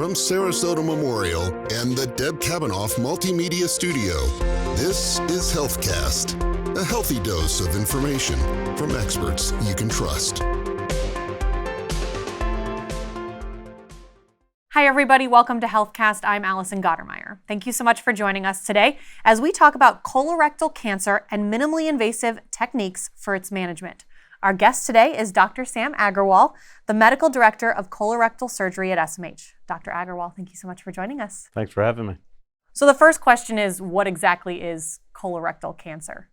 from Sarasota Memorial and the Deb Kavanaugh Multimedia Studio, this is Healthcast, a healthy dose of information from experts you can trust. Hi, everybody. Welcome to Healthcast. I'm Allison Gottermeyer. Thank you so much for joining us today as we talk about colorectal cancer and minimally invasive techniques for its management. Our guest today is Dr. Sam Agarwal, the Medical Director of Colorectal Surgery at SMH. Dr. Agarwal, thank you so much for joining us. Thanks for having me. So the first question is, what exactly is colorectal cancer?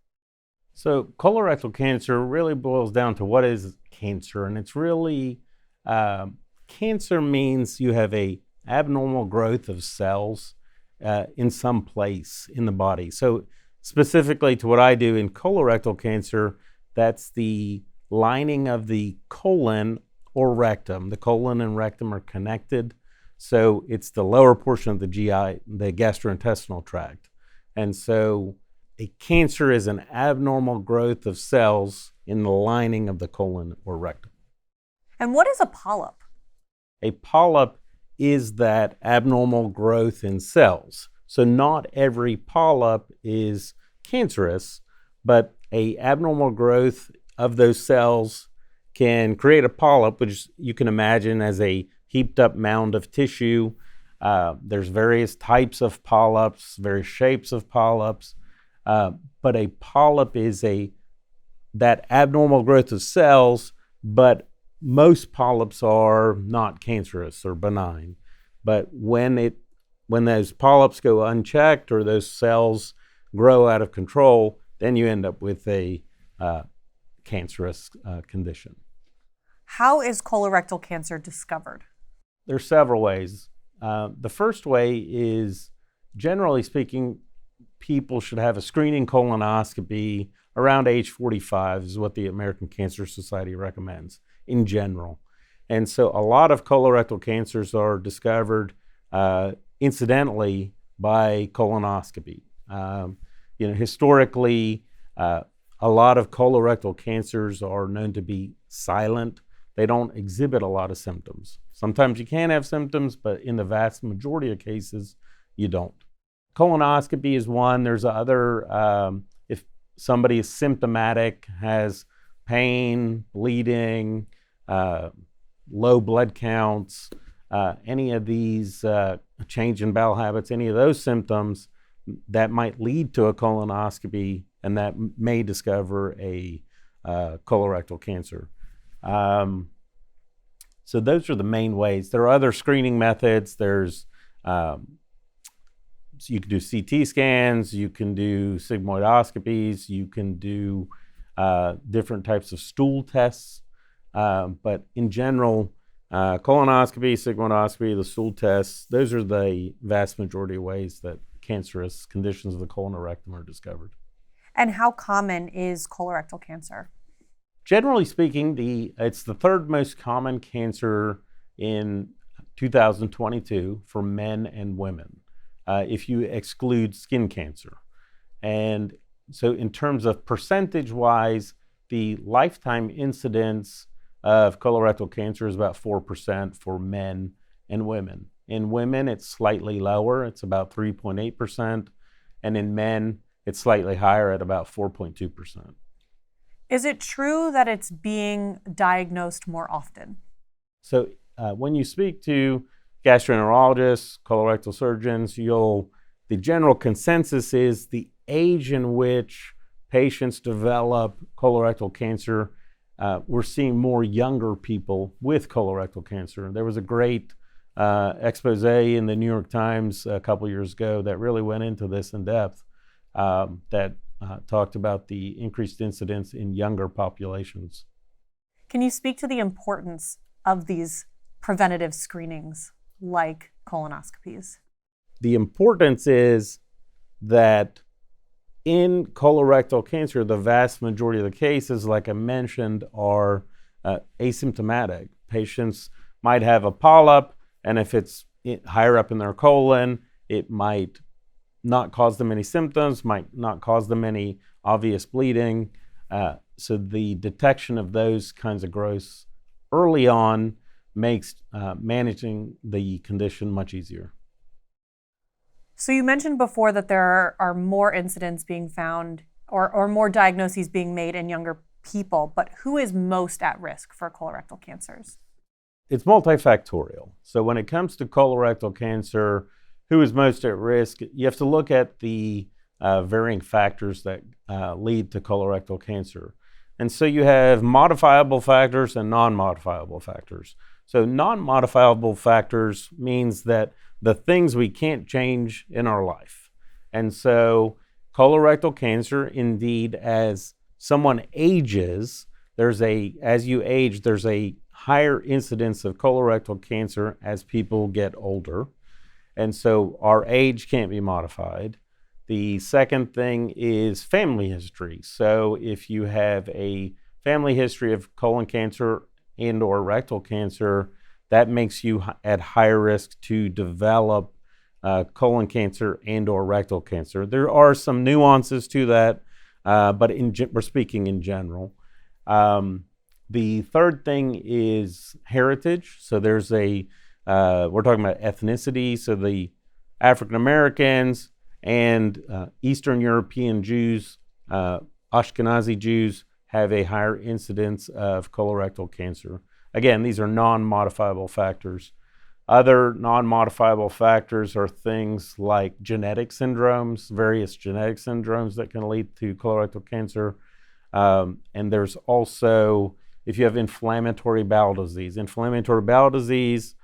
So colorectal cancer really boils down to what is cancer, and it's really, cancer means you have a abnormal growth of cells in some place in the body. So specifically to what I do in colorectal cancer, that's the lining of the colon or rectum. The colon and rectum are connected, so it's the lower portion of the GI, the gastrointestinal tract. And so a cancer is an abnormal growth of cells in the lining of the colon or rectum. And what is a polyp? A polyp is that abnormal growth in cells. So not every polyp is cancerous, but a abnormal growth of those cells can create a polyp, which you can imagine as a heaped up mound of tissue. There's various types of polyps, various shapes of polyps, but a polyp is that abnormal growth of cells, but most polyps are not cancerous or benign. But when those polyps go unchecked or those cells grow out of control, then you end up with a cancerous condition. How is colorectal cancer discovered? There's several ways. The first way is, generally speaking, people should have a screening colonoscopy around age 45 is what the American Cancer Society recommends in general. And so a lot of colorectal cancers are discovered incidentally by colonoscopy. Historically, a lot of colorectal cancers are known to be silent. They don't exhibit a lot of symptoms. Sometimes you can have symptoms, but in the vast majority of cases, you don't. Colonoscopy is one. There's other, if somebody is symptomatic, has pain, bleeding, low blood counts, any of these change in bowel habits, any of those symptoms that might lead to a colonoscopy, and that may discover a colorectal cancer. So those are the main ways. There are other screening methods. There's so you can do CT scans, you can do sigmoidoscopies, you can do different types of stool tests. But in general, colonoscopy, sigmoidoscopy, the stool tests, those are the vast majority of ways that cancerous conditions of the colon or rectum are discovered. And how common is colorectal cancer? Generally speaking, it's the third most common cancer in 2022 for men and women, if you exclude skin cancer. And so in terms of percentage-wise, the lifetime incidence of colorectal cancer is about 4% for men and women. In women, it's slightly lower. It's about 3.8%. And in men, it's slightly higher at about 4.2%. Is it true that it's being diagnosed more often? So when you speak to gastroenterologists, colorectal surgeons, the general consensus is the age in which patients develop colorectal cancer, we're seeing more younger people with colorectal cancer. There was a great expose in the New York Times a couple years ago that really went into this in depth, that talked about the increased incidence in younger populations. Can you speak to the importance of these preventative screenings like colonoscopies? The importance is that in colorectal cancer, the vast majority of the cases, like I mentioned, are asymptomatic. Patients might have a polyp, and if it's higher up in their colon, it might not cause them any symptoms, might not cause them any obvious bleeding. So the detection of those kinds of growths early on makes managing the condition much easier. So you mentioned before that there are more incidents being found or more diagnoses being made in younger people, but who is most at risk for colorectal cancers? It's multifactorial. So when it comes to colorectal cancer, who is most at risk, you have to look at the varying factors that lead to colorectal cancer. And so you have modifiable factors and non-modifiable factors. So non-modifiable factors means that the things we can't change in our life. And so colorectal cancer, indeed, as someone ages, as you age, there's a higher incidence of colorectal cancer as people get older. And so our age can't be modified. The second thing is family history. So if you have a family history of colon cancer and or rectal cancer, that makes you at higher risk to develop colon cancer and or rectal cancer. There are some nuances to that, but we're speaking in general. The third thing is heritage. So there's we're talking about ethnicity. So the African Americans and Eastern European Jews, Ashkenazi Jews, have a higher incidence of colorectal cancer. Again, these are non-modifiable factors. Other non-modifiable factors are things like genetic syndromes, various genetic syndromes that can lead to colorectal cancer. And there's also, if you have inflammatory bowel disease. Inflammatory bowel disease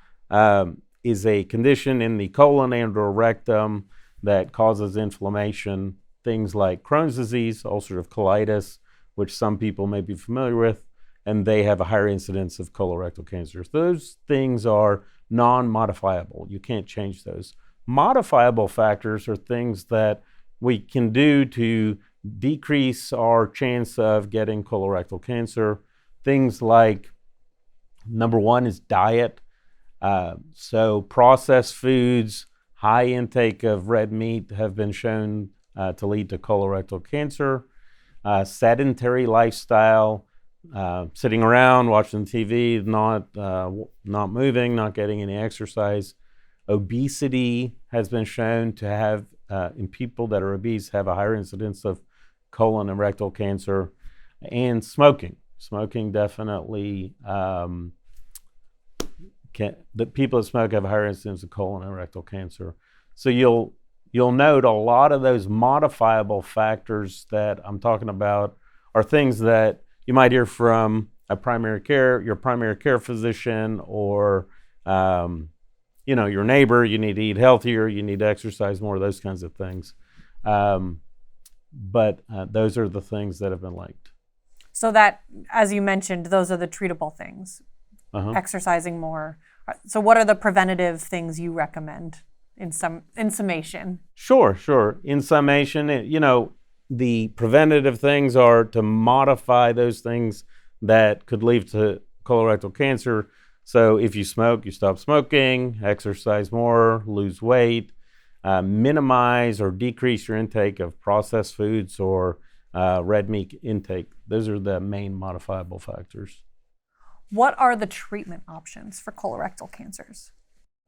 is a condition in the colon and or rectum that causes inflammation. Things like Crohn's disease, ulcerative colitis, which some people may be familiar with, and they have a higher incidence of colorectal cancers. Those things are non-modifiable. You can't change those. Modifiable factors are things that we can do to decrease our chance of getting colorectal cancer. Things like, number one is diet. So processed foods, high intake of red meat have been shown to lead to colorectal cancer. Sedentary lifestyle, sitting around, watching TV, not moving, not getting any exercise. Obesity has been shown to have, in people that are obese, have a higher incidence of colon and rectal cancer. And smoking. Smoking definitely, the people that smoke have a higher incidence of colon and rectal cancer. So you'll note a lot of those modifiable factors that I'm talking about are things that you might hear from your primary care physician, or your neighbor. You need to eat healthier, you need to exercise more, those kinds of things. But those are the things that have been linked. So that, as you mentioned, those are the treatable things. Exercising more. So what are the preventative things you recommend in summation? Sure. In summation, the preventative things are to modify those things that could lead to colorectal cancer. So if you smoke, you stop smoking, exercise more, lose weight, minimize or decrease your intake of processed foods or red meat intake. Those are the main modifiable factors. What are the treatment options for colorectal cancers?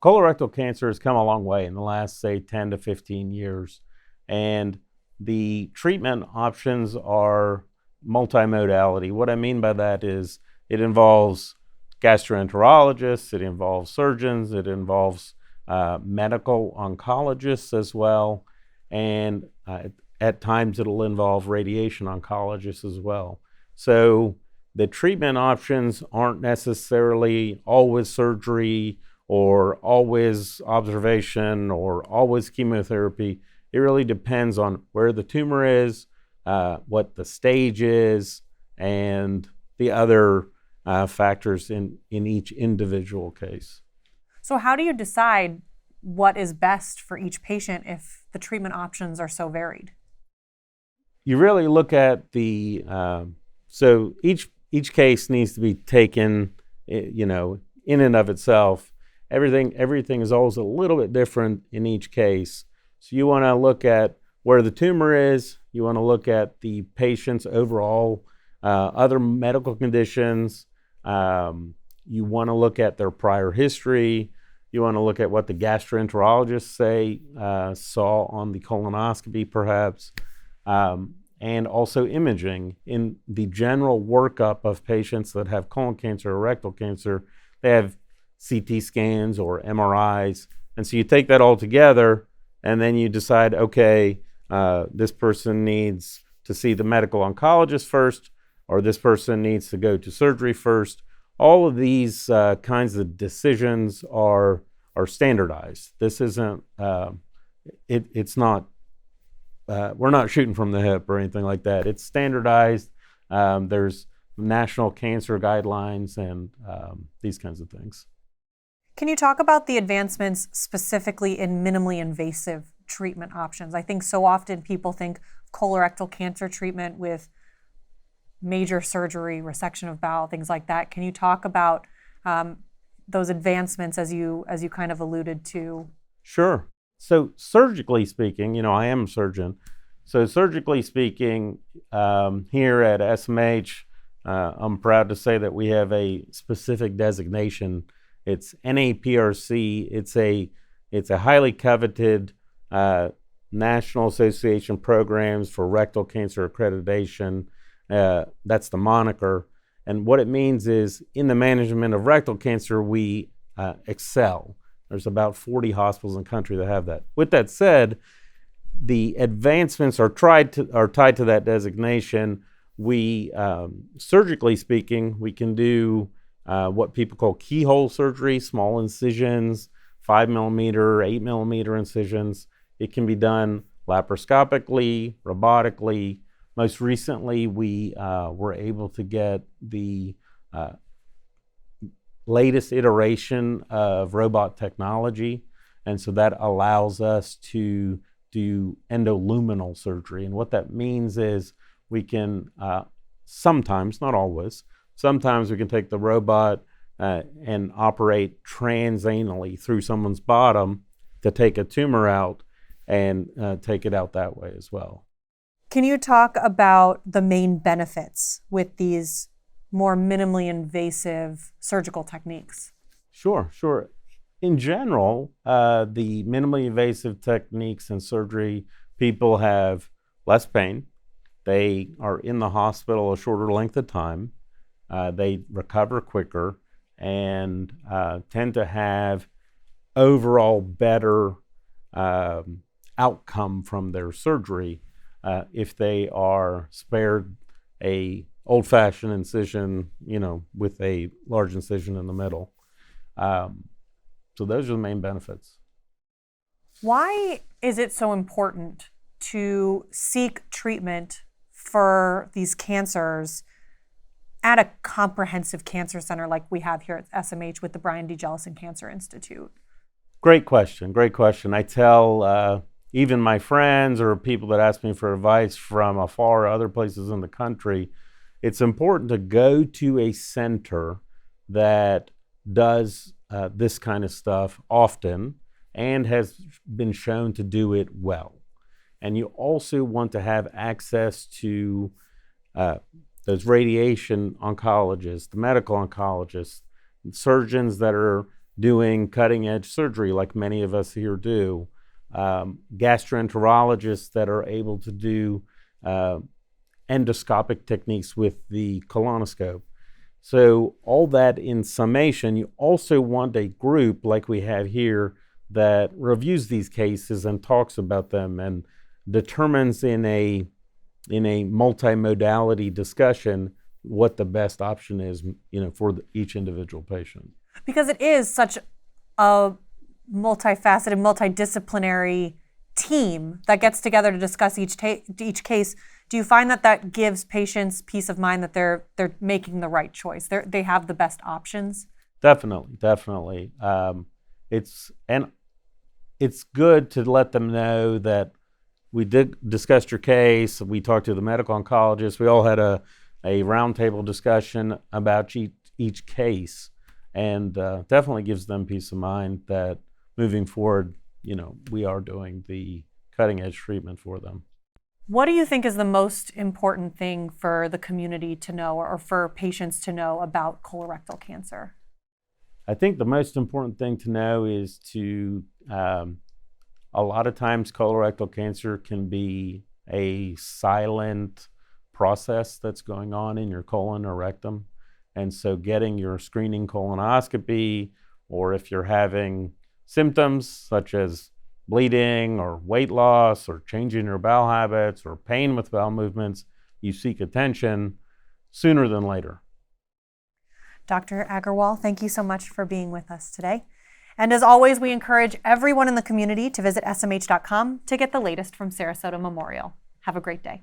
Colorectal cancer has come a long way in the last, say, 10 to 15 years. And the treatment options are multimodality. What I mean by that is it involves gastroenterologists, it involves surgeons, it involves medical oncologists as well, and at times it'll involve radiation oncologists as well. So the treatment options aren't necessarily always surgery or always observation or always chemotherapy. It really depends on where the tumor is, what the stage is, and the other factors in each individual case. So how do you decide what is best for each patient if the treatment options are so varied? You really look at so each case needs to be taken, in and of itself. Everything is always a little bit different in each case. So you want to look at where the tumor is. You want to look at the patient's overall other medical conditions. you want to look at their prior history. You want to look at what the gastroenterologists say, saw on the colonoscopy perhaps, and also imaging. In the general workup of patients that have colon cancer or rectal cancer, they have CT scans or MRIs. And so you take that all together and then you decide, okay, this person needs to see the medical oncologist first, or this person needs to go to surgery first. All of these kinds of decisions are standardized. This isn't, it's not, we're not shooting from the hip or anything like that. It's standardized. There's national cancer guidelines and these kinds of things. Can you talk about the advancements specifically in minimally invasive treatment options? I think so often people think colorectal cancer treatment with major surgery, resection of bowel, things like that. Can you talk about those advancements as you kind of alluded to? Sure. So surgically speaking, I am a surgeon. So surgically speaking, here at SMH, I'm proud to say that we have a specific designation. It's NAPRC. It's a highly coveted National Association Programs for Rectal Cancer Accreditation. That's the moniker. And what it means is in the management of rectal cancer, we excel. There's about 40 hospitals in the country that have that. With that said, the advancements are tied to that designation. We, surgically speaking, we can do what people call keyhole surgery, small incisions, 5 millimeter, 8 millimeter incisions. It can be done laparoscopically, robotically. Most recently, we were able to get the latest iteration of robot technology, and so that allows us to do endoluminal surgery. And what that means is we can sometimes, not always, sometimes we can take the robot and operate transanally through someone's bottom to take a tumor out and take it out that way as well. Can you talk about the main benefits with these more minimally invasive surgical techniques? Sure. In general, the minimally invasive techniques in surgery, people have less pain. They are in the hospital a shorter length of time. They recover quicker and tend to have overall better outcome from their surgery if they are spared a old-fashioned incision, with a large incision in the middle. So those are the main benefits. Why is it so important to seek treatment for these cancers at a comprehensive cancer center like we have here at SMH with the Brian D. Jellison Cancer Institute? Great question. I tell even my friends or people that ask me for advice from afar, other places in the country, it's important to go to a center that does this kind of stuff often and has been shown to do it well. And you also want to have access to those radiation oncologists, the medical oncologists, surgeons that are doing cutting-edge surgery like many of us here do, gastroenterologists that are able to do endoscopic techniques with the colonoscope. So all that in summation, you also want a group like we have here that reviews these cases and talks about them and determines in a multimodality discussion what the best option is, for each individual patient. Because it is such a multifaceted, multidisciplinary team that gets together to discuss each case. Do you find that gives patients peace of mind that they're making the right choice? They have the best options? Definitely. It's good to let them know that we did discuss your case. We talked to the medical oncologist. We all had a roundtable discussion about each case, and definitely gives them peace of mind that moving forward, we are doing the cutting edge treatment for them. What do you think is the most important thing for the community to know or for patients to know about colorectal cancer? I think the most important thing to know is a lot of times colorectal cancer can be a silent process that's going on in your colon or rectum. And so getting your screening colonoscopy, or if you're having symptoms such as bleeding or weight loss or changing your bowel habits or pain with bowel movements, you seek attention sooner than later. Dr. Agarwal, thank you so much for being with us today. And as always, we encourage everyone in the community to visit smh.com to get the latest from Sarasota Memorial. Have a great day.